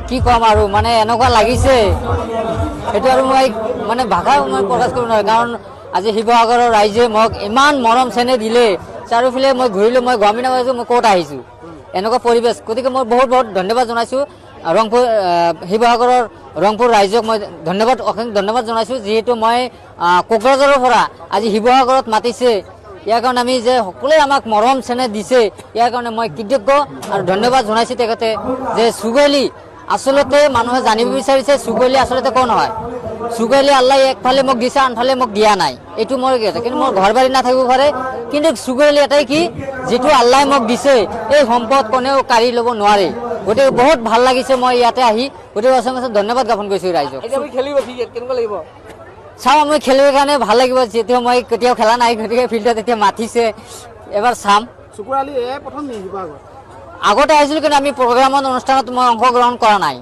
কি কম আৰু মানে এনেকুৱা লাগিছে সেইটো আৰু মই মানে ভাষা মই প্ৰকাশ কৰিব নোৱাৰোঁ কাৰণ আজি শিৱসাগৰৰ ৰাইজে মোক ইমান মৰম চেনেহ দিলে চাৰিওফালে মই ঘূৰিলোঁ মই গমেই নাপাইছোঁ মই ক'ত আহিছোঁ এনেকুৱা পৰিৱেশ গতিকে মই বহুত বহুত ধন্যবাদ জনাইছোঁ ৰংপুৰ শিৱসাগৰৰ ৰংপুৰ ৰাইজক মই অশেষ ধন্যবাদ জনাইছোঁ যিহেতু মই কোকৰাঝাৰৰ পৰা আজি শিৱসাগৰত মাতিছে ইয়াৰ কাৰণে আমি যে সকলোৱে আমাক মৰম চেনেহ দিছে ইয়াৰ কাৰণে মই কৃতজ্ঞ আৰু ধন্যবাদ জনাইছোঁ তেখেতে যে চুগৈলি আচলতে মানুহে জানিব বিচাৰিছে চুগৈলি আচলতে কোন হয় চুগৈলি আল্লাহ একফালে মোক দিছে আনফালে মোক দিয়া নাই এইটো মোৰ কিন্তু মোৰ ঘৰ বাৰী নাথাকিব পাৰে কিন্তু চুগৈলি এটাই কি যিটো আল্লাহে মোক দিছে এই সম্পদ কোনেও কাঢ়ি ল'ব নোৱাৰে গতিকে বহুত ভাল লাগিছে মই ইয়াতে আহি গতিকে অসংখ্য ধন্যবাদ জ্ঞাপন কৰিছোঁ ৰাইজক চাওঁ মই খেলিবৰ কাৰণে ভাল লাগিব যেতিয়া মই কেতিয়াও খেলা নাই গতিকে ফিল্ডত এতিয়া মাতিছে এবাৰ চাম আগতে আহিছিলোঁ কিন্তু আমি প্ৰগ্ৰামত অনুষ্ঠানত মই অংশগ্ৰহণ কৰা নাই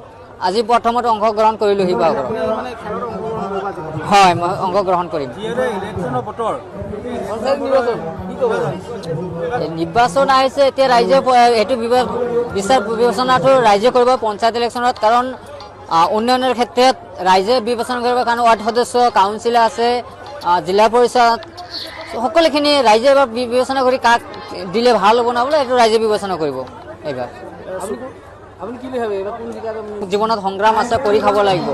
আজি প্ৰথমত অংশগ্ৰহণ কৰিলোঁ শিৱসাগৰত হয় মই অংশগ্ৰহণ কৰিম নিৰ্বাচন আহিছে এতিয়া ৰাইজে সেইটো বিচাৰ বিবেচনাটো ৰাইজে কৰিব পঞ্চায়ত ইলেকশ্যনত কাৰণ উন্নয়নৰ ক্ষেত্ৰত ৰাইজে বিবেচনা কৰিব কাৰণ ৱাৰ্ড সদস্য কাউন্সিলৰ আছে জিলা পৰিষদ সকলোখিনি ৰাইজে এবাৰ বিবেচনা কৰি কাক দিলে ভাল হ'ব নহ'ব এইটো ৰাইজে বিবেচনা কৰিব এইবাৰ জীৱনত সংগ্ৰাম আছে কৰি খাব লাগিব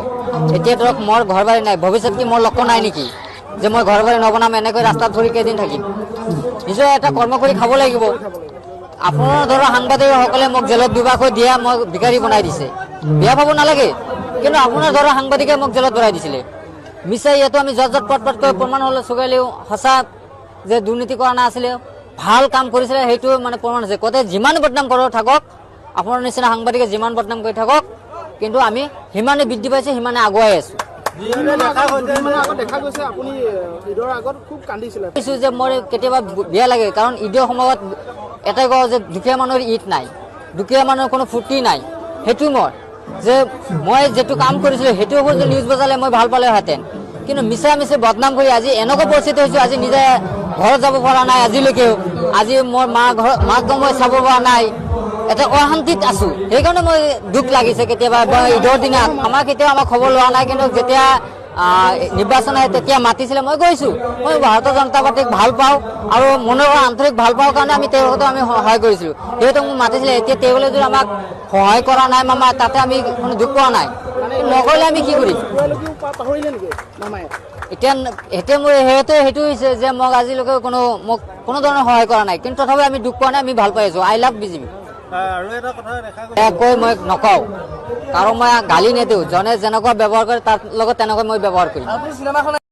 এতিয়া ধৰক মোৰ ঘৰ বাৰী নাই ভৱিষ্যত কি মোৰ লক্ষ্য নাই নেকি যে মই ঘৰ বাৰী নবনাম এনেকৈ ৰাস্তাত ধৰি কেইদিন থাকিম নিজৰ এটা কৰ্ম কৰি খাব লাগিব আপোনাৰ ধৰক সাংবাদিকসকলে মোক জেলত দুবাৰকৈ দিয়া মই ভিকাৰী বনাই দিছে বেয়া পাব নালাগে কিন্তু আপোনাৰ ধৰক সাংবাদিকে মোক জেলত ভৰাই দিছিলে মিছাই ইয়াতো আমি য'ত পটকৈ প্ৰমাণ হ'লে চুগাইলেও সঁচা যে দুৰ্নীতি কৰা নাছিলে ভাল কাম কৰিছিলে সেইটো মানে প্ৰমাণ আছে কতে যিমান বদনাম কৰোঁ থাকক আপোনাৰ নিচিনা সাংবাদিকে যিমান বদনাম কৰি থাকক কিন্তু আমি সিমানে বৃদ্ধি পাইছে সিমানে আগুৱাই আছোঁ যে মোৰ কেতিয়াবা বেয়া লাগে কাৰণ ঈদৰ সময়ত এটাই কওঁ যে দুখীয়া মানুহৰ ঈদ নাই দুখীয়া মানুহৰ কোনো ফূৰ্তি নাই সেইটো মোৰ যে মই যিটো কাম কৰিছিলোঁ সেইটো যদি নিউজ বজালে মই ভাল পালেহেঁতেন কিন্তু মিছা মিছা বদনাম কৰি আজি এনেকুৱা পৰিস্থিতি হৈছোঁ আজি নিজে ঘৰত যাব পৰা নাই আজিলৈকেও আজি মোৰ মাক মই চাব পৰা নাই এটা অশান্তিত আছোঁ সেইকাৰণে মই দুখ লাগিছে কেতিয়াবা ঈদৰ দিনা আমাক খবৰ লোৱা নাই কিন্তু যেতিয়া নিৰ্বাচন আহে তেতিয়া মাতিছিলে মই গৈছোঁ মই ভাৰতীয় জনতা পাৰ্টীক ভাল পাওঁ আৰু মনৰ আন্তৰিক ভাল পাওঁ কাৰণে আমি তেওঁলোকক আমি সহায় কৰিছিলোঁ সিহঁতক মোক মাতিছিলে এতিয়া তেওঁলোকে যদি আমাক সহায় কৰা নাই মামা তাতে আমি কোনো দুখ পোৱা নাই নকৰিলে আমি কি কৰিম এতিয়া মোৰ সেইটো হৈছে যে মোক আজিলৈকে মোক কোনো ধৰণৰ সহায় কৰা নাই কিন্তু তথাপি আমি দুখ পোৱা নাই আমি ভাল পাই আছোঁ আই লাভ বিজেপি কৈ মই নকওঁ কাৰণ মই গালি নিদিওঁ জনে যেনেকুৱা ব্যৱহাৰ কৰে তাৰ লগত তেনেকৈ মই ব্যৱহাৰ কৰিম